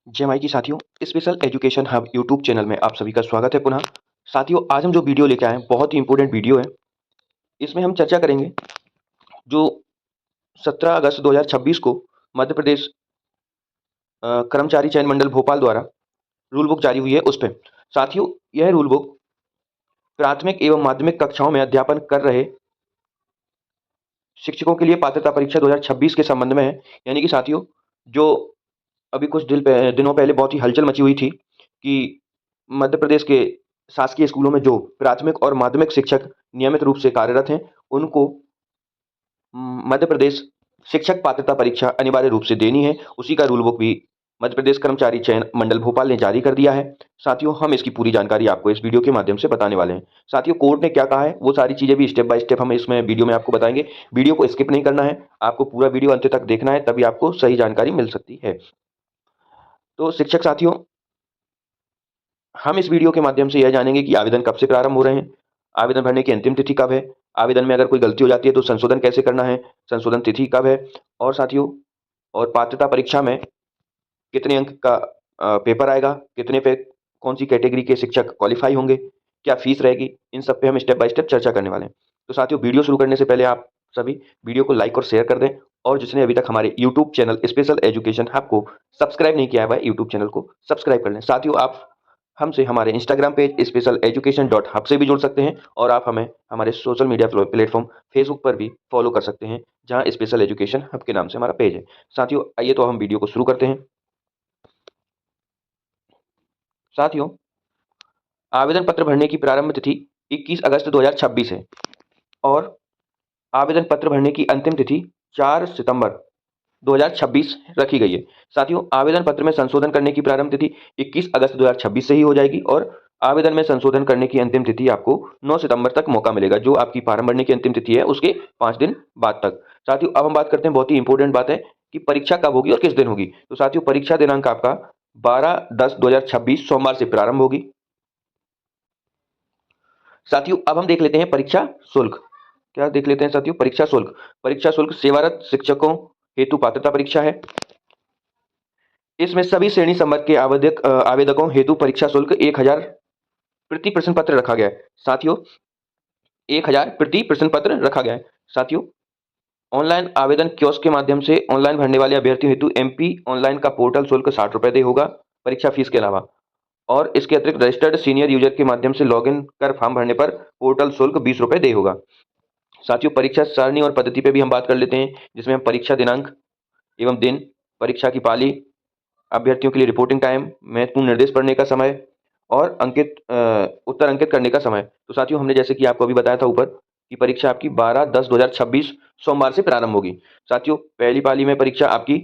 जय माई की साथियों, special education hub YouTube channel में आप सभी का स्वागत है पुनः। साथियों, आज हम जो वीडियो लेके आए हैं बहुत ही इंपॉर्टेंट वीडियो है। इसमें हम चर्चा करेंगे जो 17 अगस्त 2026 को मध्य प्रदेश कर्मचारी चयन मंडल भोपाल द्वारा रूल बुक जारी हुई है उस पे। साथियों, यह रूल बुक प्राथमिक एवं माध्यमिक कक्षाओं में अध्यापन कर रहे शिक्षकों के लिए पात्रता परीक्षा 2026 के संबंध में है। यानी कि साथियों, जो अभी कुछ दिनों पहले बहुत ही हलचल मची हुई थी कि मध्य प्रदेश के शासकीय स्कूलों में जो प्राथमिक और माध्यमिक शिक्षक नियमित रूप से कार्यरत हैं, उनको मध्य प्रदेश शिक्षक पात्रता परीक्षा अनिवार्य रूप से देनी है। उसी का रूल बुक भी मध्य प्रदेश कर्मचारी चयन मंडल भोपाल ने जारी कर दिया है। साथियों, हम इसकी पूरी जानकारी आपको इस वीडियो के माध्यम से बताने वाले हैं। साथियों, कोर्ट ने क्या कहा है वो सारी चीजें भी स्टेप बाय स्टेप हम इसमें वीडियो में आपको बताएंगे। वीडियो को स्किप नहीं करना है, आपको पूरा वीडियो अंत तक देखना है, तभी आपको सही जानकारी मिल सकती है। तो शिक्षक साथियों, हम इस वीडियो के माध्यम से यह जानेंगे कि आवेदन कब से प्रारंभ हो रहे हैं, आवेदन भरने की अंतिम तिथि कब है, आवेदन में अगर कोई गलती हो जाती है तो संशोधन कैसे करना है, संशोधन तिथि कब है, और साथियों और पात्रता परीक्षा में कितने अंक का पेपर आएगा, कितने पे कौन सी कैटेगरी के शिक्षक क्वालिफाई होंगे, क्या फीस रहेगी, इन सब पे हम स्टेप बाय स्टेप चर्चा करने वाले हैं। तो साथियों, वीडियो शुरू करने से पहले आप सभी वीडियो को लाइक और शेयर कर दें, और जिसने अभी तक हमारे YouTube channel special education hub को सब्सक्राइब नहीं किया है वह यूट्यूब चैनल को सब्सक्राइब कर लें। साथियों, आप हमसे हमारे Instagram page special education dot hub से भी जुड़ सकते हैं, और आप हमें हमारे सोशल मीडिया प्लेटफॉर्म फेसबुक पर भी फॉलो कर सकते हैं, जहां स्पेशल एजुकेशन हब के नाम से हमारा पेज है। साथियों, आइए तो हम वीडियो को शुरू करते हैं। साथियों, आवेदन पत्र भरने की प्रारंभ तिथि 21 अगस्त 2026 है, और आवेदन पत्र भरने की अंतिम तिथि 4 सितंबर 2026 रखी गई है। साथियों, आवेदन पत्र में संशोधन करने की प्रारंभ तिथि 21 अगस्त 2026 से ही हो जाएगी, और आवेदन में संशोधन करने की अंतिम तिथि आपको 9 सितंबर तक मौका मिलेगा, जो आपकी फॉर्म भरने की अंतिम तिथि है उसके 5 दिन बाद तक। साथियों, अब हम बात करते हैं, बहुत ही इंपॉर्टेंट बात है कि परीक्षा कब होगी और किस दिन होगी। तो साथियों, परीक्षा दिनांक आपका 12/10/2026 सोमवार से प्रारंभ होगी। साथियों, अब हम देख लेते हैं परीक्षा शुल्क। क्या देख लेते हैं साथियों? परीक्षा शुल्क। परीक्षा शुल्क सेवारत शिक्षकों हेतु पात्रता परीक्षा है। इसमें सभी श्रेणी संवर्ग के आवेदकों हेतु परीक्षा शुल्क 1000 प्रति प्रश्न पत्र रखा गया है। साथियों, 1000 प्रति प्रश्न पत्र रखा गया है। साथियों, ऑनलाइन आवेदन कियोस्क के माध्यम से ऑनलाइन भरने वाले अभ्यर्थियों हेतु एमपी ऑनलाइन का पोर्टल शुल्क 60 रुपए दे होगा परीक्षा फीस के अलावा, और इसके अतिरिक्त रजिस्टर्ड सीनियर यूजर के माध्यम से लॉगिन कर फॉर्म भरने पर पोर्टल शुल्क 20 रुपए दे होगा। साथियों, परीक्षा सारणी और पद्धति पे भी हम बात कर लेते हैं, जिसमें हम परीक्षा दिनांक एवं दिन, परीक्षा की पाली, अभ्यर्थियों के लिए रिपोर्टिंग टाइम, महत्वपूर्ण निर्देश पढ़ने का समय, और उत्तर अंकित करने का समय। तो साथियों, हमने जैसे कि आपको अभी बताया था ऊपर कि परीक्षा आपकी 12/10/2026 सोमवार से प्रारंभ होगी। साथियों, पहली पाली में परीक्षा आपकी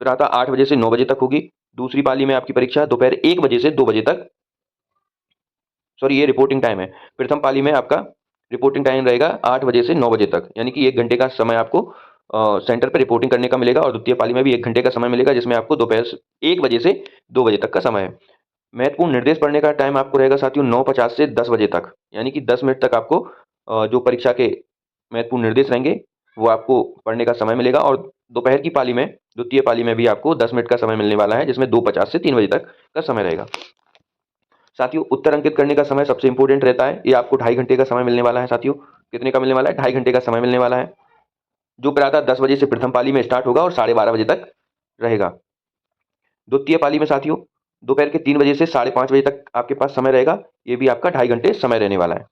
प्रातः 8 बजे से 9 बजे तक होगी। दूसरी पाली में आपकी परीक्षा दोपहर 1 बजे से 2 बजे तक, सॉरी, ये रिपोर्टिंग टाइम है। प्रथम पाली में आपका रिपोर्टिंग टाइम रहेगा 8 बजे से 9 बजे तक, यानी कि 1 घंटे का समय आपको सेंटर पर रिपोर्टिंग करने का मिलेगा, और द्वितीय पाली में भी 1 घंटे का समय मिलेगा, जिसमें आपको दोपहर 1 बजे से 2 बजे तक का समय है। महत्वपूर्ण निर्देश पढ़ने का टाइम आपको रहेगा साथियों 9:50 से 10 बजे तक, यानी कि 10 मिनट तक आपको जो परीक्षा के महत्वपूर्ण निर्देश रहेंगे वो आपको पढ़ने का समय मिलेगा, और दोपहर की पाली में, द्वितीय पाली में भी आपको 10 मिनट का समय मिलने वाला है, जिसमें 2:50 से 3 बजे तक का समय रहेगा। साथियों, उत्तर अंकित करने का समय सबसे इंपॉर्टेंट रहता है, ये आपको 2.5 घंटे का समय मिलने वाला है। साथियों, कितने का मिलने वाला है? 2.5 घंटे का समय मिलने वाला है, जो प्रातः 10 बजे से प्रथम पाली में स्टार्ट होगा और 12:30 बजे तक रहेगा। द्वितीय पाली में साथियों दोपहर के 3 बजे से 5:30 बजे तक आपके पास समय रहेगा, ये भी आपका 2.5 घंटे समय रहने वाला है।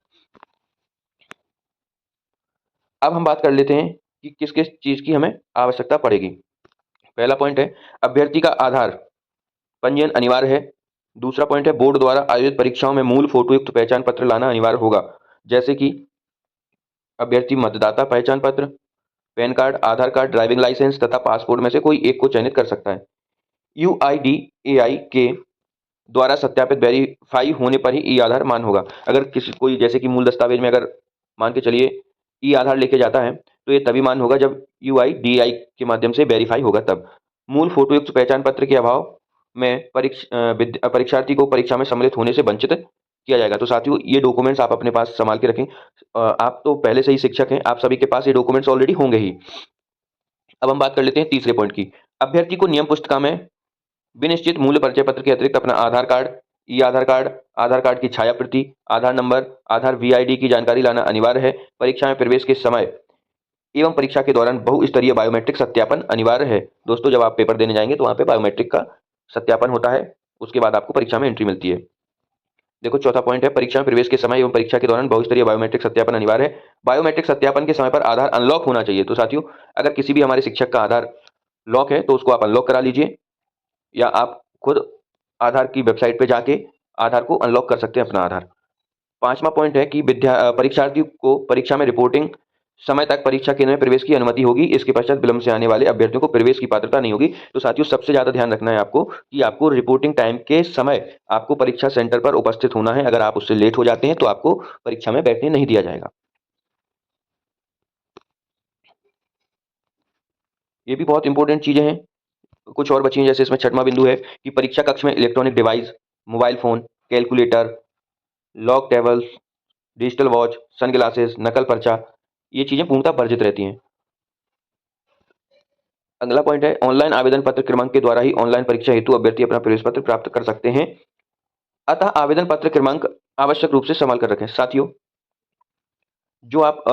अब हम बात कर लेते हैं कि किस किस चीज की हमें आवश्यकता पड़ेगी। पहला पॉइंट है, अभ्यर्थी का आधार पंजीयन अनिवार्य है। दूसरा पॉइंट है, बोर्ड द्वारा आयोजित परीक्षाओं में मूल फोटोयुक्त पहचान पत्र लाना अनिवार्य होगा, जैसे कि अभ्यर्थी मतदाता पहचान पत्र, पैन कार्ड, आधार कार्ड, ड्राइविंग लाइसेंस तथा पासपोर्ट में से कोई एक को चयनित कर सकता है। यूआईडीएआई के द्वारा सत्यापित वेरीफाई होने पर ही ई आधार मान होगा। अगर किसी कोई जैसे कि मूल दस्तावेज में अगर मान के चलिए ई आधार लेके जाता है, तो ये तभी मान होगा जब यूआईडीआई के माध्यम से वेरीफाई होगा तब। मूल फोटोयुक्त पहचान पत्र के अभाव में परीक्षार्थी को परीक्षा में सम्मिलित होने से वंचित किया जाएगा। तो साथियों, ये डॉक्यूमेंट्स आप अपने पास संभाल के रखें। आप तो पहले से ही शिक्षक हैं, आप सभी के पास ये डॉक्यूमेंट्स ऑलरेडी होंगे ही। अब हम बात कर लेते हैं तीसरे पॉइंट की। अभ्यर्थी को नियम पुस्तिका में विनिश्चित मूल्य परिचय पत्र के अतिरिक्त अपना आधार कार्ड, ई आधार कार्ड, आधार कार्ड की छाया प्रति, आधार नंबर, आधार वीआईडी की जानकारी लाना अनिवार्य है। परीक्षा में प्रवेश के समय एवं परीक्षा के दौरान बहुस्तरीय बायोमेट्रिक सत्यापन अनिवार्य है। दोस्तों, जब आप पेपर देने जाएंगे तो वहां पे बायोमेट्रिक का सत्यापन होता है, उसके बाद आपको परीक्षा में एंट्री मिलती है। देखो, चौथा पॉइंट है, परीक्षा में प्रवेश के समय एवं परीक्षा के दौरान बहुस्तरीय बायोमेट्रिक सत्यापन अनिवार्य है। बायोमेट्रिक सत्यापन के समय पर आधार अनलॉक होना चाहिए। तो साथियों, अगर किसी भी हमारे शिक्षक का आधार लॉक है तो उसको आप अनलॉक करा लीजिए, या आप खुद आधार की वेबसाइट पे जाके आधार को अनलॉक कर सकते हैं अपना आधार। पांचवा पॉइंट है कि परीक्षार्थी को परीक्षा में रिपोर्टिंग समय तक परीक्षा केंद्र में प्रवेश की अनुमति होगी। इसके पश्चात विलंब से आने वाले अभ्यर्थियों को प्रवेश की पात्रता नहीं होगी। तो साथियों, सबसे ज्यादा ध्यान रखना है आपको कि आपको रिपोर्टिंग टाइम के समय आपको परीक्षा सेंटर पर उपस्थित होना है। अगर आप उससे लेट हो जाते हैं तो आपको परीक्षा में बैठने नहीं दिया जाएगा। ये भी बहुत इंपॉर्टेंट चीजें हैं, कुछ और बची हैं। जैसे इसमें छठवां बिंदु है कि परीक्षा कक्ष में electronic device, mobile phone, calculator, log tables, digital watch, sunglasses, नकल पर्चा, ये चीजें पूर्णतः वर्जित रहती हैं। अगला पॉइंट है, ऑनलाइन आवेदन पत्र क्रमांक के द्वारा ही ऑनलाइन परीक्षा हेतु अभ्यर्थी अपना प्रवेश पत्र प्राप्त कर सकते हैं। अतः आवेदन पत्र क्रमांक आवश्यक रूप से संभाल कर रखें। साथियों, जो आप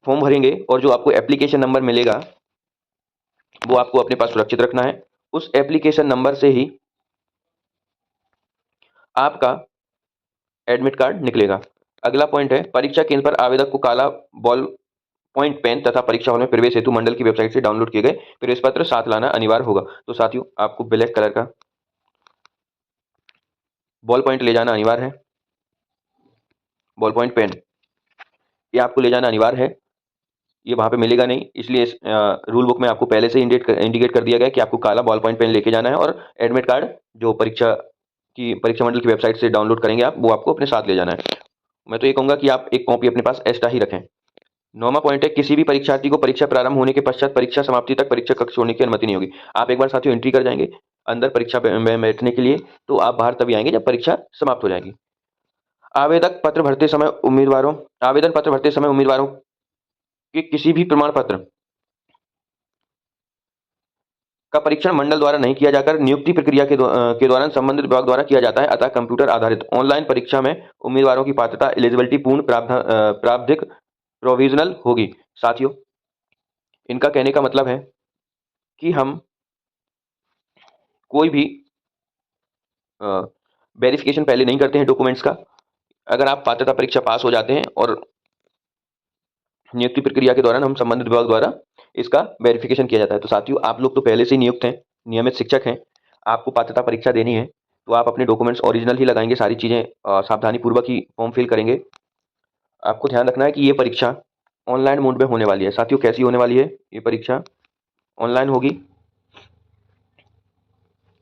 फॉर्म भरेंगे और जो आपको एप्लीकेशन नंबर मिलेगा वो आपको अपने पास सुरक्षित रखना है। उस एप्लीकेशन नंबर से ही आपका एडमिट कार्ड निकलेगा। अगला पॉइंट है, परीक्षा केंद्र पर आवेदक को काला बॉल पॉइंट पेन तथा परीक्षा हॉल में प्रवेश हेतु मंडल की वेबसाइट से डाउनलोड किए गए प्रवेश पत्र साथ लाना अनिवार्य होगा। तो साथियों, आपको ब्लैक कलर का बॉल पॉइंट ले जाना अनिवार्य है। बॉल पॉइंट पेन ये आपको ले जाना अनिवार्य है। ये वहां पे मिलेगा नहीं, इसलिए इस रूल बुक में आपको पहले से इंडिकेट कर दिया गया कि आपको काला बॉल पॉइंट पेन लेके जाना है, और एडमिट कार्ड जो परीक्षा मंडल की वेबसाइट से डाउनलोड करेंगे आप, वो आपको अपने साथ ले जाना है। मैं तो ये कहूंगा कि आप एक कॉपी अपने पास एक्स्ट्रा ही रखें। नौवां पॉइंट है, किसी भी परीक्षार्थी को परीक्षा प्रारंभ होने के पश्चात परीक्षा समाप्ति तक परीक्षा कक्ष छोड़ने की अनुमति नहीं होगी। आप एक बार साथियों एंट्री कर जाएंगे अंदर परीक्षा में बैठने के लिए, तो आप बाहर तभी आएंगे जब परीक्षा समाप्त हो जाएगी। आवेदन पत्र भरते समय उम्मीदवारों के किसी भी प्रमाण पत्र का परीक्षण मंडल द्वारा नहीं किया जाकर नियुक्ति प्रक्रिया के दौरान संबंधित विभाग द्वारा किया जाता है। अतः कंप्यूटर आधारित ऑनलाइन परीक्षा में उम्मीदवारों की पात्रता एलिजिबिलिटी पूर्ण प्रावधिक प्रोविजनल होगी। साथियों, इनका कहने का मतलब है कि हम कोई भी वेरिफिकेशन पहले नहीं करते हैं डॉक्यूमेंट्स का। अगर आप पात्रता परीक्षा पास हो जाते हैं और नियुक्ति प्रक्रिया के दौरान हम संबंधित विभाग द्वारा इसका वेरिफिकेशन किया जाता है। तो साथियों, आप लोग तो पहले से ही नियुक्त हैं, नियमित शिक्षक हैं, आपको पात्रता परीक्षा देनी है, तो आप अपने डॉक्यूमेंट्स ओरिजिनल ही लगाएंगे, सारी चीजें सावधानी पूर्वक ही फॉर्म फिल करेंगे। आपको ध्यान रखना है कि ये परीक्षा ऑनलाइन मोड में होने वाली है। साथियों, कैसी होने वाली है? ये परीक्षा ऑनलाइन होगी।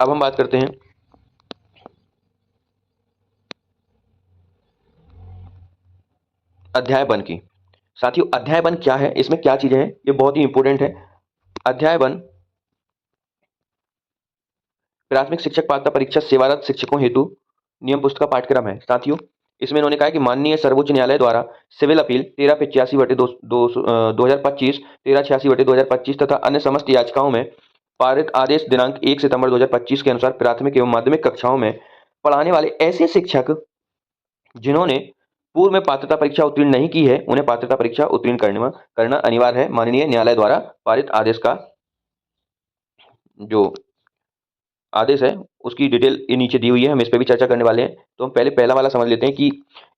अब हम बात करते हैं अध्याय वन की। साथियों, अध्याय वन क्या है, इसमें क्या चीजें हैं, ये बहुत ही इंपॉर्टेंट है। अध्याय वन प्राथमिक शिक्षक पात्रता परीक्षा सेवारत शिक्षकों हेतु नियम पुस्तिका पाठ्यक्रम है। साथियों, इसमें इन्होंने कहा है कि माननीय सर्वोच्च न्यायालय द्वारा सिविल अपील 1385/2025, 1386/2025 तथा अन्य समस्त याचिकाओं में पारित आदेश दिनांक 1 सितंबर 2025 के अनुसार प्राथमिक एवं माध्यमिक कक्षाओं में पढ़ाने वाले ऐसे शिक्षक जिन्होंने पूर्व में पात्रता परीक्षा उत्तीर्ण नहीं की है, उन्हें पात्रता परीक्षा उत्तीर्ण करना अनिवार्य है। माननीय न्यायालय द्वारा पारित आदेश का जो आदेश है उसकी डिटेल ये नीचे दी हुई है, हम इस पे भी चर्चा करने वाले हैं। तो हम पहले पहला वाला समझ लेते हैं कि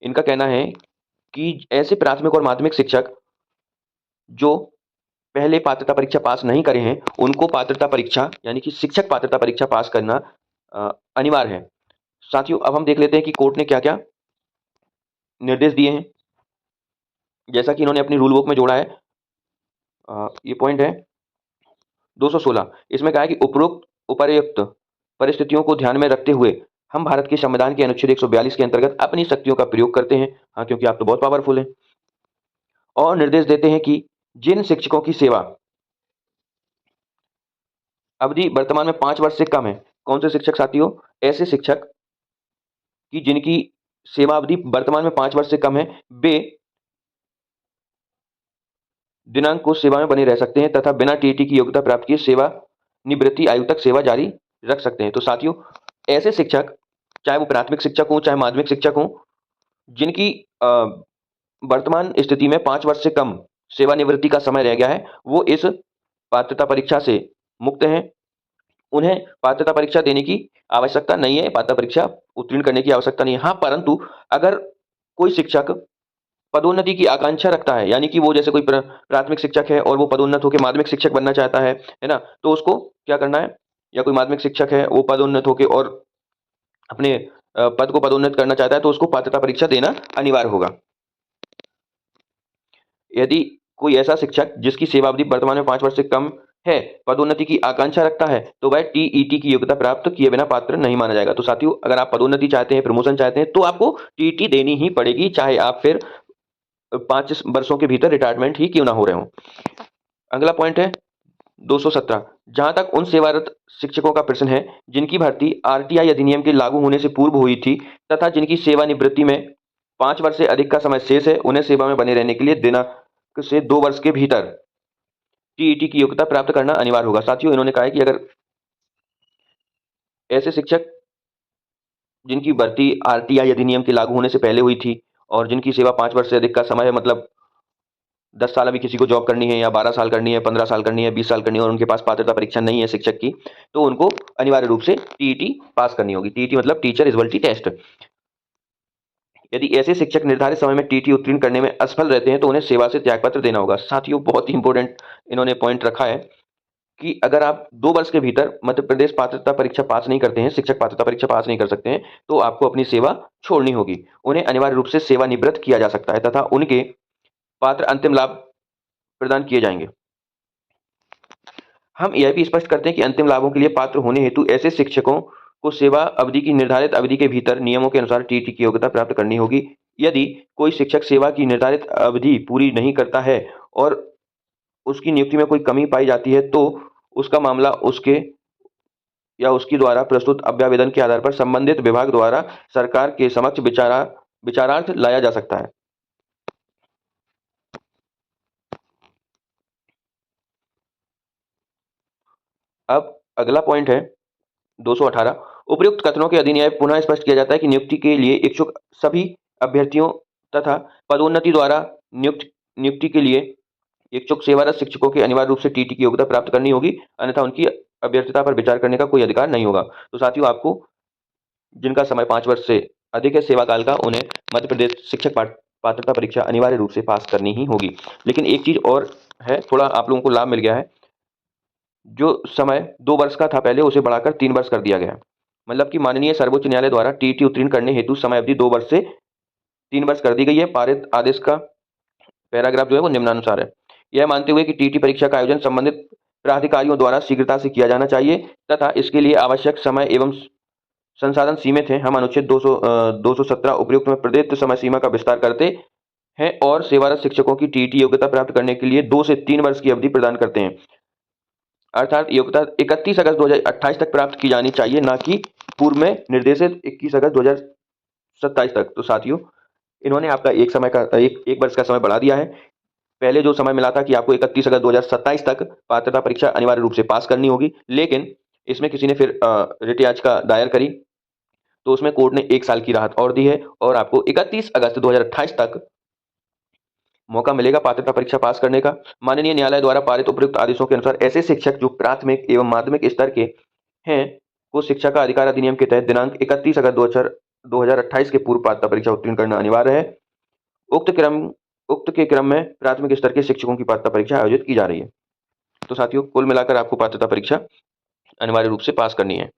इनका कहना है कि ऐसे प्राथमिक और माध्यमिक शिक्षक जो पहले पात्रता परीक्षा पास नहीं करे हैं, उनको पात्रता परीक्षा यानी कि शिक्षक पात्रता परीक्षा पास करना अनिवार्य है। साथियों, अब हम देख लेते हैं कि कोर्ट ने क्या क्या निर्देश दिए हैं। जैसा कि इन्होंने अपनी रूल बुक में जोड़ा है, ये पॉइंट है 216। इसमें कहा है कि उपर्युक्त परिस्थितियों को ध्यान में रखते हुए हम भारत के संविधान के अनुच्छेद 142 के अंतर्गत अपनी शक्तियों का प्रयोग करते हैं। हाँ, क्योंकि आप तो बहुत पावरफुल हैं। और निर्देश देते हैं कि जिन शिक्षकों की सेवा अवधि वर्तमान में 5 वर्ष से कम है, कौन से शिक्षक साथियों? ऐसे शिक्षक की जिनकी सेवा अवधि वर्तमान में 5 वर्ष से कम है, वे दिनांक को सेवा में बने रह सकते हैं तथा बिना टीटी की योग्यता प्राप्त किए सेवा निवृत्ति आयु तक सेवा जारी रख सकते हैं। तो साथियों, ऐसे शिक्षक, चाहे वो प्राथमिक शिक्षक हों, चाहे माध्यमिक शिक्षक हों, जिनकी वर्तमान स्थिति में 5 वर्ष से कम सेवानिवृत्ति का समय रह गया है, वो इस पात्रता परीक्षा से मुक्त हैं। उन्हें पात्रता परीक्षा देने की आवश्यकता नहीं है, पात्रता परीक्षा उत्तीर्ण करने की आवश्यकता नहीं है। हाँ, परंतु अगर कोई शिक्षक पदोन्नति की आकांक्षा रखता है, यानी कि वो जैसे कोई प्राथमिक शिक्षक है और वो पदोन्नत होकर माध्यमिक शिक्षक बनना चाहता है ना? तो उसको क्या करना है, या कोई माध्यमिक शिक्षक है, वो पदोन्नत होके और अपने पद को पदोन्नत करना चाहता है, तो उसको पात्रता परीक्षा देना अनिवार्य होगा। यदि कोई ऐसा शिक्षक जिसकी सेवावधि वर्तमान में 5 वर्ष से कम है, पदोन्नति की आकांक्षा रखता है, तो वह टीईटी की योग्यता प्राप्त किए बिना पात्र नहीं माना जाएगा। तो साथियों, अगर आप पदोन्नति चाहते हैं, प्रमोशन चाहते हैं, तो आपको टीईटी देनी ही पड़ेगी, चाहे आप फिर 5 वर्षों के भीतर रिटायरमेंट ही क्यों ना हो रहे हों। अगला पॉइंट है 217। जहां तक उन सेवारत शिक्षकों का प्रश्न है जिनकी भर्ती आरटीआई अधिनियम के लागू होने से पूर्व हुई थी तथा जिनकी सेवानिवृत्ति में 5 वर्ष से अधिक का समय शेष है, उन्हें सेवा में बने रहने के लिए दिनांक से 2 वर्ष के भीतर टीईटी की योग्यता प्राप्त करना अनिवार्य होगा। साथियों, इन्होंने कहा है कि अगर ऐसे शिक्षक जिनकी भर्ती आरटीआई अधिनियम के लागू होने से पहले हुई थी और जिनकी सेवा 5 वर्ष से अधिक का समय है, मतलब 10 साल अभी किसी को जॉब करनी है, या 12 साल करनी है, 15 साल करनी है, 20 साल करनी है, और उनके पास पात्रता परीक्षा नहीं है शिक्षक की, तो उनको अनिवार्य रूप से टीईटी पास करनी होगी। टीईटी मतलब टीचर एलिजिबिलिटी टेस्ट। यदि ऐसे शिक्षक निर्धारित समय में टीईटी उत्तीर्ण करने में असफल रहते हैं, तो उन्हें सेवा से त्यागपत्र देना होगा। साथियों, बहुत ही इंपॉर्टेंट इन्होंने पॉइंट रखा है कि अगर आप 2 वर्ष के भीतर मध्य प्रदेश पात्रता परीक्षा पास नहीं करते हैं, शिक्षक पात्रता परीक्षा पास नहीं कर सकते हैं, तो आपको अपनी सेवा छोड़नी होगी। उन्हें अनिवार्य रूप से सेवानिवृत्त किया जा सकता है तथा उनके पात्र अंतिम लाभ प्रदान किए जाएंगे। हम यह भी स्पष्ट करते हैं कि अंतिम लाभों के लिए पात्र होने हेतु ऐसे शिक्षकों को सेवा अवधि की निर्धारित अवधि के भीतर नियमों के अनुसार टीईटी की योग्यता प्राप्त करनी होगी। यदि कोई शिक्षक सेवा की निर्धारित अवधि पूरी नहीं करता है और उसकी नियुक्ति में कोई कमी पाई जाती है, तो उसका मामला उसके या उसकी द्वारा प्रस्तुत अभ्यावेदन के आधार पर संबंधित विभाग द्वारा सरकार के समक्ष विचारार्थ लाया जा सकता है। अब अगला पॉइंट है 218। उपयुक्त कथनों के अधीन यह पुनः स्पष्ट किया जाता है कि नियुक्ति के लिए इच्छुक सभी अभ्यर्थियों तथा पदोन्नति द्वारा नियुक्ति के लिए इच्छुक सेवारत शिक्षकों की अनिवार्य रूप से टीटी की योग्यता प्राप्त करनी होगी, अन्यथा उनकी अभ्यर्थता पर विचार करने का कोई अधिकार नहीं होगा। तो साथियों, आपको जिनका समय 5 वर्ष से अधिक है सेवा काल का, उन्हें मध्य प्रदेश शिक्षक पात्रता परीक्षा अनिवार्य रूप से पास करनी ही होगी। लेकिन एक चीज और है, थोड़ा आप लोगों को लाभ मिल गया है। जो समय 2 वर्ष का था पहले, उसे बढ़ाकर 3 वर्ष कर दिया गया है। मतलब कि माननीय सर्वोच्च न्यायालय द्वारा टीईटी उत्तीर्ण करने हेतु समय अवधि 2 वर्ष से 3 वर्ष कर दी गई है। पारित आदेश का पैराग्राफ जो है वो निम्नानुसार है। यह मानते हुए कि टीईटी परीक्षा का आयोजन संबंधित प्राधिकारियों द्वारा शीघ्रता से किया जाना चाहिए तथा इसके लिए आवश्यक समय एवं संसाधन सीमित हैं, हम अनुच्छेद 217 उपयुक्त में प्रदत्त समय सीमा का विस्तार करते हैं और सेवारत शिक्षकों की टीईटी योग्यता प्राप्त करने के लिए 2 से 3 वर्ष की अवधि प्रदान करते हैं। अर्थात योग्यता 31 अगस्त 2028 तक प्राप्त की जानी चाहिए, ना कि पूर्व में निर्देशित 21 अगस्त 2027 तक। तो साथियों, इन्होंने आपका एक वर्ष का समय बढ़ा दिया है। पहले जो समय मिला था कि आपको 31 अगस्त 2027 तक पात्रता परीक्षा अनिवार्य रूप से पास करनी होगी, लेकिन इसमें किसी ने फिर रिट याचिका दायर करी, तो उसमें कोर्ट ने 1 साल की राहत और दी है और आपको 31 अगस्त 2028 तक मौका मिलेगा पात्रता परीक्षा पास करने का। माननीय न्यायालय द्वारा पारित उपयुक्त आदेशों के अनुसार ऐसे शिक्षक जो प्राथमिक एवं माध्यमिक स्तर के हैं को शिक्षा का अधिकार अधिनियम के तहत दिनांक 31 अगस्त 2028 के पूर्व पात्रता परीक्षा उत्तीर्ण करना अनिवार्य है। उक्त के क्रम में प्राथमिक स्तर के शिक्षकों की पात्रता परीक्षा आयोजित की जा रही है। तो साथियों, कुल मिलाकर आपको पात्रता परीक्षा अनिवार्य रूप से पास करनी है।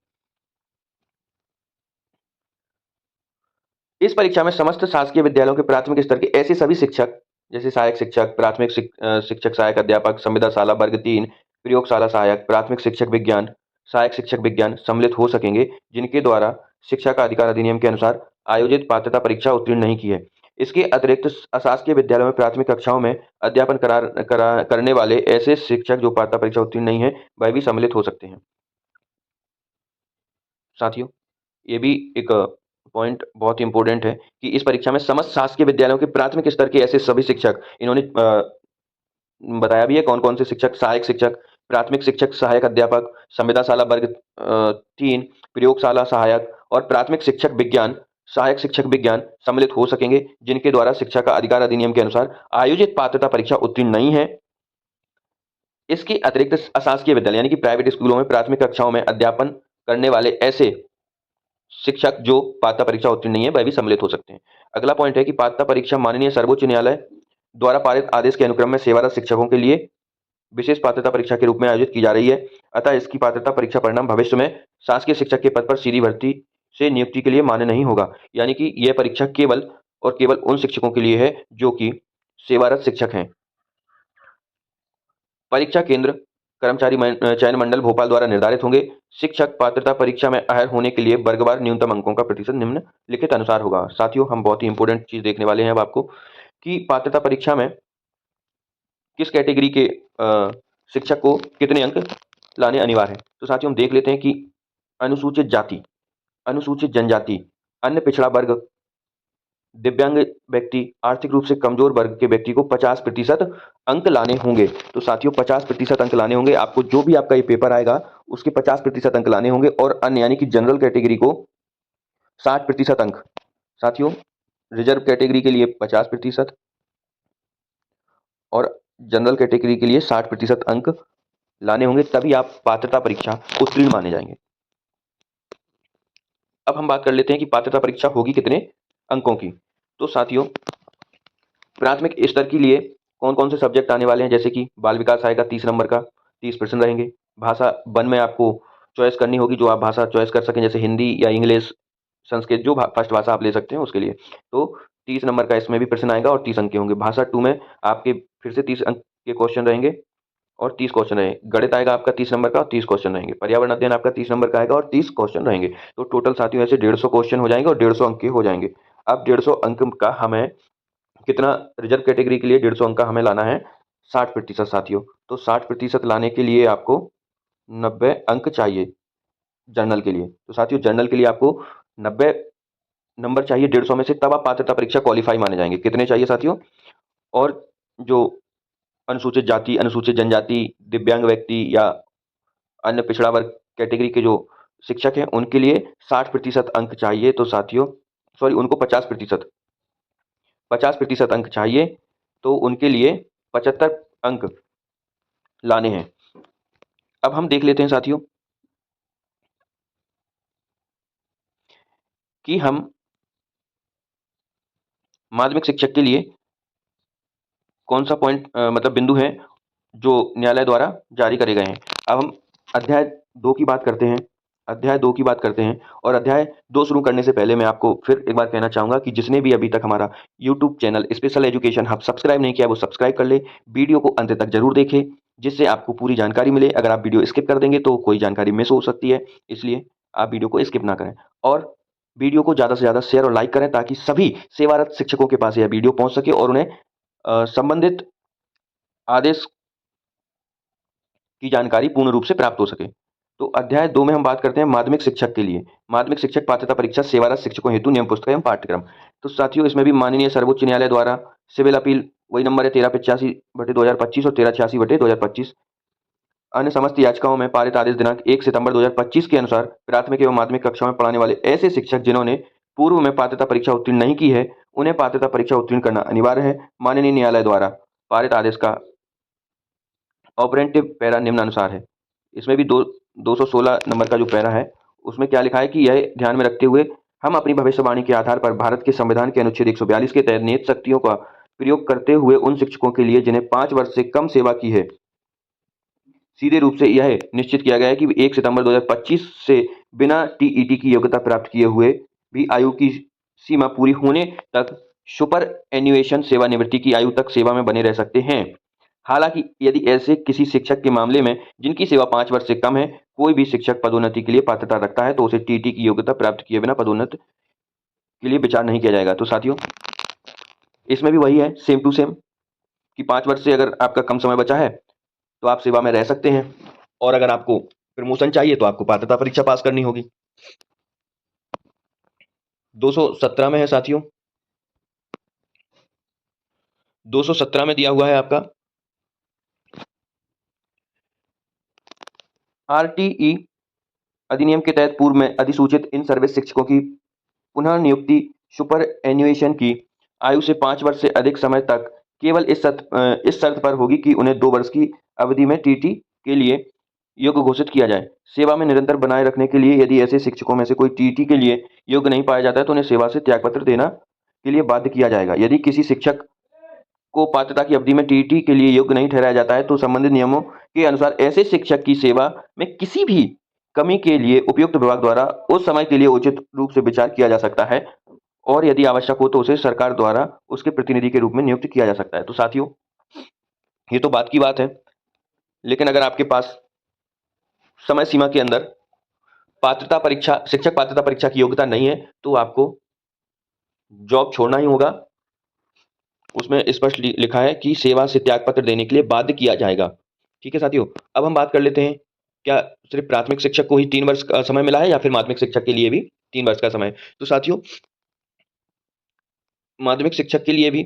इस परीक्षा में समस्त शासकीय विद्यालयों के प्राथमिक स्तर के ऐसे सभी शिक्षक, जैसे सहायक शिक्षक, प्राथमिक शिक्षक सहायक अध्यापक, संविदाशाला वर्ग 3, प्रयोगशाला सहायक, प्राथमिक शिक्षक विज्ञान, सहायक शिक्षक विज्ञान सम्मिलित हो सकेंगे, जिनके द्वारा शिक्षा का अधिकार अधिनियम के अनुसार आयोजित पात्रता परीक्षा उत्तीर्ण नहीं की है। इसके अतिरिक्त अशासकीय विद्यालयों में प्राथमिक कक्षाओं में अध्यापन करने वाले ऐसे शिक्षक जो पात्रता परीक्षा उत्तीर्ण नहीं है, वह भी सम्मिलित हो सकते हैं। साथियों, ये भी एक पॉइंट बहुत ही इंपॉर्टेंट है कि इस परीक्षा में समस्त शासकीय विद्यालयों के प्राथमिक स्तर के ऐसे सभी शिक्षक, इन्होंने बताया भी है कौन-कौन से शिक्षक, सहायक शिक्षक, प्राथमिक शिक्षक सहायक अध्यापक, संविदाशाला वर्ग 3, प्रयोगशाला सहायक और प्राथमिक शिक्षक विज्ञान, सहायक शिक्षक विज्ञान सम्मिलित हो सकेंगे, जिनके द्वारा शिक्षा का अधिकार अधिनियम के अनुसार आयोजित पात्रता परीक्षा उत्तीर्ण नहीं है। इसके अतिरिक्त अशासकीय विद्यालय यानी कि प्राइवेट स्कूलों में प्राथमिक कक्षाओं में अध्यापन करने वाले ऐसे शिक्षक जो पात्रता परीक्षा उत्तीर्ण नहीं है, वह भी सम्मिलित हो सकते हैं। अगला पॉइंट है कि पात्रता परीक्षा माननीय सर्वोच्च न्यायालय द्वारा पारित आदेश के अनुक्रम में सेवारत शिक्षकों के लिए विशेष पात्रता परीक्षा के रूप में आयोजित की जा रही है। अतः इसकी पात्रता परीक्षा परिणाम भविष्य में शासकीय शिक्षक के पद पर सीधी भर्ती से नियुक्ति के लिए मान्य नहीं होगा। यानी कि यह परीक्षा केवल और केवल उन शिक्षकों के लिए है जो कि सेवारत शिक्षक हैं। परीक्षा केंद्र कर्मचारी चयन मंडल भोपाल द्वारा निर्धारित होंगे। शिक्षक पात्रता परीक्षा में अहल होने के लिए वर्गवार न्यूनतम अंकों का प्रतिशत निम्नलिखित अनुसार होगा। साथियों, हम बहुत ही इंपॉर्टेंट चीज देखने वाले हैं अब आपको कि पात्रता परीक्षा में किस कैटेगरी के शिक्षक को कितने अंक लाने अनिवार्य है। तो साथियों, हम देख लेते हैं कि अनुसूचित जाति, अनुसूचित जनजाति, अन्य पिछड़ा वर्ग, दिव्यांग व्यक्ति, आर्थिक रूप से कमजोर वर्ग के व्यक्ति को 50% अंक लाने होंगे। तो साथियों, 50% अंक लाने होंगे। आपको जो भी आपका ये पेपर आएगा उसके 50% अंक लाने होंगे और अन्य यानी कि जनरल कैटेगरी को 60% अंक। साथियों, रिजर्व कैटेगरी के लिए 50% और जनरल कैटेगरी के लिए 60% अंक लाने होंगे, तभी आप पात्रता परीक्षा उत्तीर्ण माने जाएंगे। अब हम बात कर लेते हैं कि पात्रता परीक्षा होगी कितने अंकों की। तो साथियों, प्राथमिक स्तर के लिए कौन कौन से सब्जेक्ट आने वाले हैं, जैसे कि बाल विकास आएगा 30 नंबर का, 30% रहेंगे। भाषा वन में आपको चॉइस करनी होगी, जो आप भाषा चॉइस कर सकें, जैसे हिंदी या इंग्लिश, संस्कृत, जो फर्स्ट भाषा आप ले सकते हैं उसके लिए। तो 30 नंबर का इसमें भी प्रश्न आएगा और 30 अंक के होंगे। भाषा 2 में आपके फिर से 30 अंक के क्वेश्चन रहेंगे और 30 क्वेश्चन रहेंगे। गणित आएगा आपका 30 नंबर का और 30 क्वेश्चन रहेंगे। पर्यावरण अध्ययन आपका 30 नंबर का आएगा और 30 क्वेश्चन रहेंगे। तो टोटल साथियों ऐसे 150 क्वेश्चन हो जाएंगे और 150 अंक के हो जाएंगे। अब 150 अंक का हमें कितना, रिजर्व कैटेगरी के लिए 150 अंक का हमें लाना है 60% साथियों। तो 60% लाने के लिए आपको 90 अंक चाहिए जर्नल के लिए। तो साथियों, जर्नल के लिए आपको 90 नंबर चाहिए 150 में से, तब आप पात्रता परीक्षा क्वालिफाई माने जाएंगे। कितने चाहिए साथियों? और जो अनुसूचित जाति, अनुसूचित जनजाति, दिव्यांग व्यक्ति या अन्य पिछड़ा वर्ग कैटेगरी के जो शिक्षक हैं उनके लिए 60% अंक चाहिए। तो साथियों, सॉरी, उनको 50% अंक चाहिए, तो उनके लिए 75 अंक लाने हैं। अब हम देख लेते हैं साथियों कि हम माध्यमिक शिक्षक के लिए कौन सा पॉइंट मतलब बिंदु है जो न्यायालय द्वारा जारी करे गए हैं। अब हम अध्याय 2 की बात करते हैं। अध्याय 2 की बात करते हैं और अध्याय 2 शुरू करने से पहले मैं आपको फिर एक बार कहना चाहूंगा कि जिसने भी अभी तक हमारा YouTube channel special education hub subscribe नहीं किया वो सब्सक्राइब कर ले। वीडियो को अंत तक जरूर देखें, जिससे आपको पूरी जानकारी मिले। अगर आप वीडियो स्किप कर देंगे तो कोई जानकारी मिस हो सकती है, इसलिए आप वीडियो को स्किप ना करें और वीडियो को ज़्यादा से ज़्यादा शेयर और लाइक करें, ताकि सभी सेवारत शिक्षकों के पास यह वीडियो पहुंच सके और उन्हें संबंधित आदेश की जानकारी पूर्ण रूप से प्राप्त हो सके। तो अध्याय 2 में हम बात करते हैं माध्यमिक शिक्षक के लिए। माध्यमिक शिक्षक पात्रता परीक्षा सेवारत शिक्षकों हेतु नियम पुस्तिका एवं पाठ्यक्रम। तो साथियों, इसमें भी माननीय सर्वोच्च न्यायालय द्वारा सिविल अपील वही नंबर है 1385/2025 और 1386/2025, अन्य समस्त याचिकाओं में पारित आदेश दिनांक 1 सितंबर 2025 के अनुसार प्राथमिक एवं माध्यमिक कक्षा में पढ़ाने वाले ऐसे शिक्षक जिन्होंने पूर्व में पात्रता परीक्षा उत्तीर्ण नहीं की है, उन्हें पात्रता परीक्षा उत्तीर्ण करना अनिवार्य है। माननीय न्यायालय द्वारा पारित आदेश का ऑपरेंटिव पैरा निम्नानुसार है। इसमें भी 216 नंबर का जो पैरा है उसमें क्या लिखा है कि यह ध्यान में रखते हुए हम अपनी भविष्यवाणी के आधार पर भारत के संविधान के अनुच्छेद 142 के तहत नियत शक्तियों का प्रयोग करते हुए उन शिक्षकों के लिए जिन्हें 5 वर्ष से कम सेवा की है, सीधे रूप से यह निश्चित किया गया है कि 1 सितंबर 2025 से बिना टीईटी की योग्यता प्राप्त किए हुए भी आयु की सीमा पूरी होने तक सुपर एन्युएशन सेवानिवृत्ति की आयु तक सेवा में बने रह सकते हैं। हालांकि यदि ऐसे किसी शिक्षक के मामले में जिनकी सेवा 5 वर्ष से कम है, कोई भी शिक्षक पदोन्नति के लिए पात्रता रखता है, तो उसे टीटी की योग्यता प्राप्त किए बिना पदोन्नति के लिए विचार नहीं किया जाएगा। तो साथियों, इसमें भी वही है, सेम टू सेम, कि 5 वर्ष से अगर आपका कम समय बचा है तो आप सेवा में रह सकते हैं और अगर आपको प्रमोशन चाहिए तो आपको पात्रता परीक्षा पास करनी होगी। 217 में है साथियों, 217 में दिया हुआ है आपका आरटीई अधिनियम के तहत पूर्व में अधिसूचित इन सर्विस शिक्षकों की पुनः नियुक्ति सुपर एन्युएशन की आयु से 5 वर्ष से अधिक समय तक केवल इस शर्त पर होगी कि उन्हें 2 वर्ष की अवधि में टीटी के लिए योग्य घोषित किया जाए। सेवा में निरंतर बनाए रखने के लिए यदि ऐसे शिक्षकों में से कोई टीटी के लिए योग्य नहीं पाया जाता है तो उन्हें सेवा से त्यागपत्र देना के लिए बाध्य किया जाएगा। यदि किसी शिक्षक को पात्रता की अवधि में टीटी के लिए योग्य नहीं ठहराया जाता है तो संबंधित नियमों के अनुसार ऐसे शिक्षक की सेवा में किसी भी कमी के लिए उपयुक्त विभाग द्वारा उस समय के लिए उचित रूप से विचार किया जा सकता है और यदि आवश्यक हो तो उसे सरकार द्वारा उसके प्रतिनिधि के रूप में नियुक्त किया जा सकता है। तो साथियों, ये तो बात की बात है, लेकिन अगर आपके पास समय सीमा के अंदर शिक्षक पात्रता परीक्षा की योग्यता नहीं है तो आपको जॉब छोड़ना ही होगा। उसमें स्पष्ट लिखा है कि सेवा से त्यागपत्र देने के लिए बाध्य किया जाएगा। ठीक है साथियों, अब हम बात कर लेते हैं, क्या सिर्फ प्राथमिक शिक्षक को ही 3 वर्ष का समय मिला है या फिर माध्यमिक शिक्षक के लिए भी 3 वर्ष का समय? तो साथियों, माध्यमिक शिक्षक के लिए भी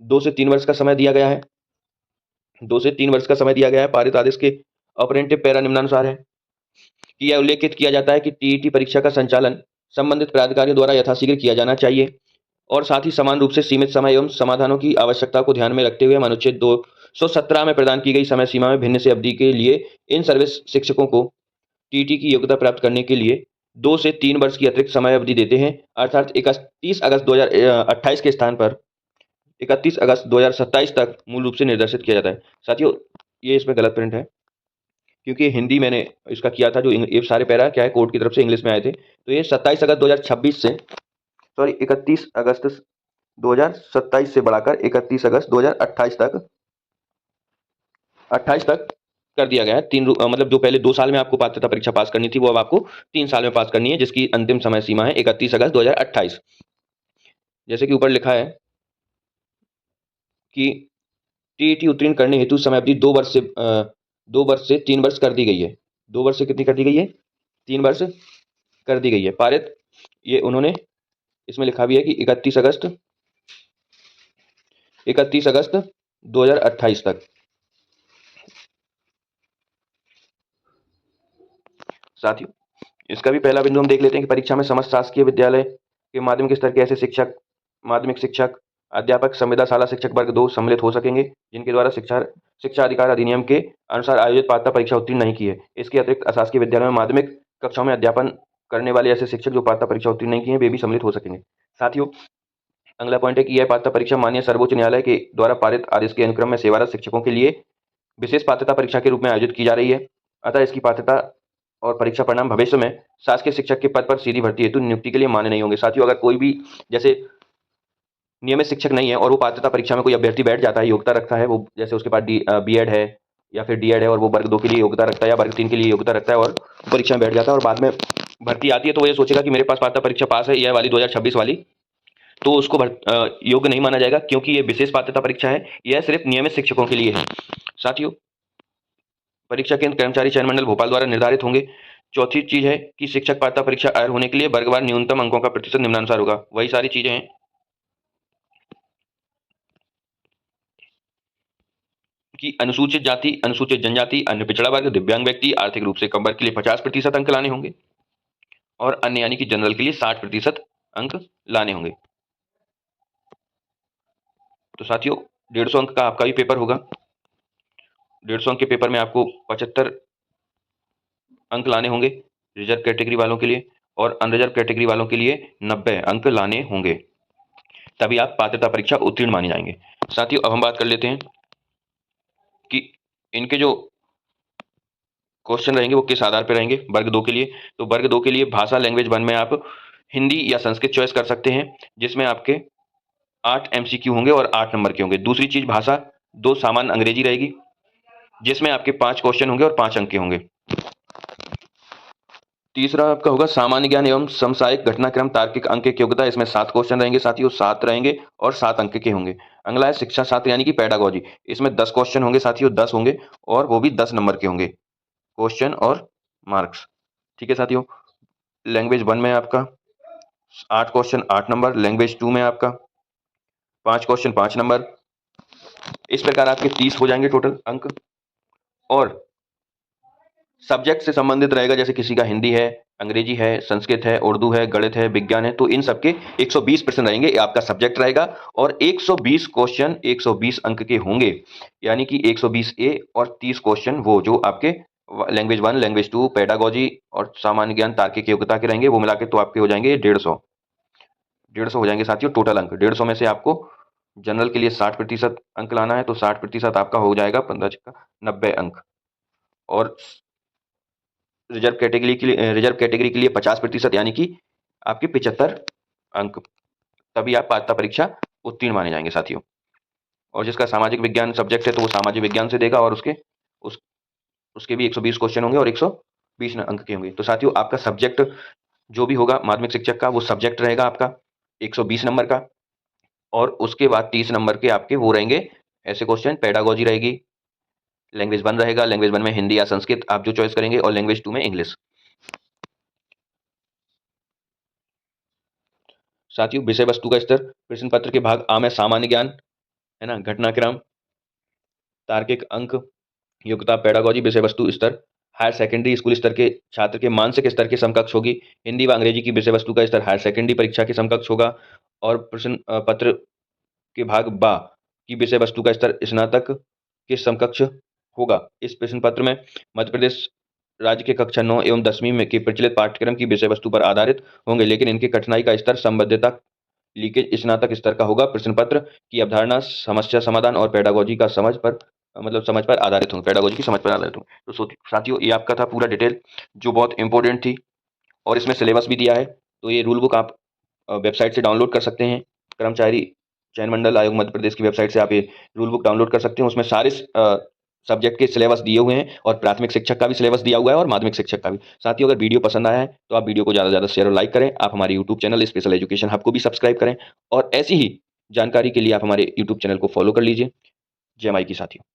2 से 3 वर्ष का समय दिया गया है। 2 से 3 वर्ष का समय दिया गया है। पारित आदेश के ऑपरेंटिव पैरा निम्नानुसार है कि यह उल्लेखित किया जाता है कि टीईटी परीक्षा का संचालन संबंधित प्राधिकारियों द्वारा यथाशीघ्र किया जाना चाहिए और साथ ही समान रूप से सीमित समय एवं समाधानों की आवश्यकता को ध्यान में रखते हुए अनुच्छेद 217 में प्रदान की गई समय सीमा में भिन्न से अवधि के लिए इन सर्विस शिक्षकों को टीटी की योग्यता प्राप्त करने के लिए 2 से 3 वर्ष की अतिरिक्त समय अवधि देते हैं, अर्थात 31 अगस्त 2028 के स्थान पर 31 अगस्त 2027 तक मूल रूप से निर्देशित किया जाता है। साथियों, ये इसमें गलत प्रिंट है क्योंकि हिंदी मैंने इसका किया था, जो ये सारे पैरा क्या है कोर्ट की तरफ से इंग्लिश में आए थे, तो ये 27 अगस्त 2026 से 31 अगस्त 2027 से बढ़ाकर 31 अगस्त 2028 तक 28 तक कर दिया गया है। मतलब जो पहले 2 साल में आपको पात्रता परीक्षा पास करनी थी वो अब आपको 3 साल में पास करनी है, जिसकी अंतिम समय सीमा है 31 अगस्त 2028। जैसे कि ऊपर लिखा है कि टीईटी उत्तीर्ण करने हेतु समय अवधि 2 वर्ष से 3 वर्ष कर दी गई है। 2 वर्ष से कितनी कर दी गई है? 3 वर्ष कर दी गई है। पारित ये उन्होंने इसमें लिखा भी है कि 31 अगस्त 2028 तक। साथियों, इसका भी पहला बिंदु हम देख लेते हैं कि परीक्षा में समस्त शासकीय विद्यालय के माध्यमिक स्तर के ऐसे शिक्षक, माध्यमिक शिक्षक, अध्यापक, संविदा शाला शिक्षक वर्ग 2 सम्मिलित हो सकेंगे जिनके द्वारा शिक्षा अधिकार अधिनियम के अनुसार आयोजित पात्रता परीक्षा उत्तीर्ण नहीं की है। इसके अतिरिक्त अशासकीय विद्यालयों में माध्यमिक कक्षाओं में अध्यापन करने वाले ऐसे शिक्षक जो पात्रता परीक्षा उत्तीर्ण नहीं किए हैं वे भी सम्मिलित हो सकेंगे। साथियों, अगला पॉइंट है कि यह पात्रता परीक्षा माननीय सर्वोच्च न्यायालय के द्वारा पारित आदेश के अनुक्रम में सेवारत शिक्षकों के लिए विशेष पात्रता परीक्षा के रूप में आयोजित की जा रही है। अतः इसकी पात्रता और परीक्षा परिणाम भविष्य में शासकीय शिक्षक के पद पर सीधी भर्ती हेतु नियुक्ति के लिए मान्य नहीं होंगे। साथियों, अगर कोई भी जैसे नियमित शिक्षक नहीं है और वो पात्रता परीक्षा में कोई अभ्यर्थी बैठ जाता है, योग्यता रखता है, वो जैसे उसके पास बीएड है या फिर डीएड है और वो वर्ग 2 के लिए योग्यता रखता है या वर्ग 3 के लिए योग्यता रखता है और परीक्षा में बैठ जाता है और बाद में भर्ती आती है तो वो ये सोचेगा कि मेरे पास पात्रता परीक्षा पास है, यह वाली 2026 वाली, तो उसको योग्य नहीं माना जाएगा क्योंकि ये विशेष पात्रता परीक्षा है, यह सिर्फ नियमित शिक्षकों के लिए है। साथियों, परीक्षा केंद्र कर्मचारी चयन मंडल भोपाल द्वारा निर्धारित होंगे। चौथी चीज है कि शिक्षक पात्रता परीक्षा अर्ह होने के लिए वर्गवार न्यूनतम अंकों का प्रतिशत निम्नानुसार होगा। वही सारी चीजें हैं कि अनुसूचित जाति, अनुसूचित जनजाति, अन्य पिछड़ा वर्ग, दिव्यांग व्यक्ति, आर्थिक रूप से कम वर्ग के लिए 50% अंक लाने होंगे और अन्य यानी कि जनरल के लिए 60% अंक लाने होंगे। तो साथियों, 150 अंक का आपका भी पेपर होगा। 150 अंक के पेपर में आपको 75 अंक लाने होंगे रिजर्व कैटेगरी वालों के लिए और अनरिजर्व कैटेगरी वालों के लिए 90 अंक लाने होंगे, तभी आप पात्रता परीक्षा उत्तीर्ण माने जाएंगे। साथियों, अब हम बात कर लेते हैं कि इनके जो क्वेश्चन रहेंगे वो किस आधार पर रहेंगे। वर्ग 2 के लिए, तो वर्ग 2 के लिए भाषा लैंग्वेज 1 में आप हिंदी या संस्कृत चॉइस कर सकते हैं, जिसमें आपके 8 एमसीक्यू होंगे और 8 नंबर के होंगे। दूसरी चीज भाषा 2 सामान्य अंग्रेजी रहेगी, जिसमें आपके 5 क्वेश्चन होंगे और 5 अंक के होंगे। तीसरा आपका होगा सामान्य ज्ञान एवं समसामयिक घटनाक्रम तार्किक अंक की योग्यता, इसमें 7 क्वेश्चन रहेंगे साथियों, 7 रहेंगे और 7 अंक के होंगे। अगला है शिक्षा शास्त्र यानी कि पेडागोजी, इसमें 10 क्वेश्चन होंगे साथियों, 10 होंगे और वो भी 10 नंबर के होंगे, क्वेश्चन और मार्क्स। ठीक है साथियों, लैंग्वेज 1 में आपका 8 क्वेश्चन 8 नंबर, लैंग्वेज 2 में आपका 5 क्वेश्चन 5 नंबर, इस प्रकार आपके 30 हो जाएंगे टोटल अंक। और सब्जेक्ट से संबंधित रहेगा, जैसे किसी का हिंदी है, अंग्रेजी है, संस्कृत है, उर्दू है, गणित है, विज्ञान है, तो इन सबके 120 प्रश्न रहेंगे, ये आपका सब्जेक्ट रहेगा। और 120 क्वेश्चन 120 अंक के होंगे, यानी कि 120 ए और 30 क्वेश्चन वो जो आपके लैंग्वेज 1, लैंग्वेज 2, पेडागोजी और सामान्य ज्ञान, तार्किक योग्यता के रहेंगे, वो मिला के तो आपके हो जाएंगे 150 हो जाएंगे साथियों टोटल अंक। 150 में से आपको जनरल के लिए 60% अंक लाना है, तो 60% आपका हो जाएगा 15 अंक। और रिजर्व कैटेगरी के लिए 50%, यानी कि आपके 75 अंक, तभी आप पात्रता परीक्षा उत्तीर्ण माने जाएंगे साथियों। और जिसका सामाजिक विज्ञान सब्जेक्ट है तो वो सामाजिक विज्ञान से देगा, और उसके भी 120 क्वेश्चन होंगे और 120 अंक के होंगे। तो साथियों आपका सब्जेक्ट जो भी होगा माध्यमिक शिक्षक का, वो सब्जेक्ट रहेगा आपका 120 नंबर का, और उसके बाद 30 नंबर के आपके वो रहेंगे ऐसे क्वेश्चन, पेडागोजी रहेगी, लैंग्वेज 1 रहेगा, लैंग्वेज 1 में हिंदी या संस्कृत आप जो चॉइस करेंगे, और लैंग्वेज 2 में इंग्लिश। साथियों विषय वस्तु का स्तर, प्रश्न पत्र के भाग आ में सामान्य ज्ञान है ना, घटनाक्रम, तार्किक अंक, योग्यता, पेडागोजी, विषय वस्तु स्तर हायर सेकेंडरी स्कूल स्तर के छात्र के मानसिक स्तर के समकक्ष होगी। हिंदी व अंग्रेजी की विषय वस्तु का स्तर हायर सेकेंडरी परीक्षा के समकक्ष होगा। और प्रश्न पत्र के भाग बा की विषय वस्तु का स्तर स्नातक के समकक्ष होगा। इस प्रश्न पत्र में मध्य प्रदेश राज्य के कक्षा 9 एवं 10वीं में के प्रचलित पाठ्यक्रम की विषय वस्तु पर आधारित होंगे, लेकिन इनकी कठिनाई का स्तर संबद्धता लीकेज स्नातक स्तर का होगा। प्रश्न पत्र की अवधारणा, समस्या समाधान और पेडागोजी का समझ पर आधारित होंगे, पेडागोजी की समझ पर आधारित होंगे। तो साथियों ये आपका था पूरा डिटेल जो बहुत इंपॉर्टेंट थी, और इसमें सिलेबस भी दिया है। तो ये रूल बुक आप वेबसाइट से डाउनलोड कर सकते हैं, कर्मचारी चयन मंडल आयोग मध्य प्रदेश की वेबसाइट से आप ये रूल बुक डाउनलोड कर सकते हैं। उसमें सारे सब्जेक्ट के सिलेबस दिए हुए हैं, और प्राथमिक शिक्षक का भी सिलेबस दिया हुआ है और माध्यमिक शिक्षक का भी। साथियों अगर वीडियो पसंद आया है तो आप वीडियो को ज़्यादा से ज़्यादा शेयर और लाइक करें। आप हमारे YouTube channel special education hub को भी सब्सक्राइब करें, और ऐसी ही जानकारी के लिए आप हमारे यूट्यूब चैनल को फॉलो कर लीजिए। जय माई की साथियों।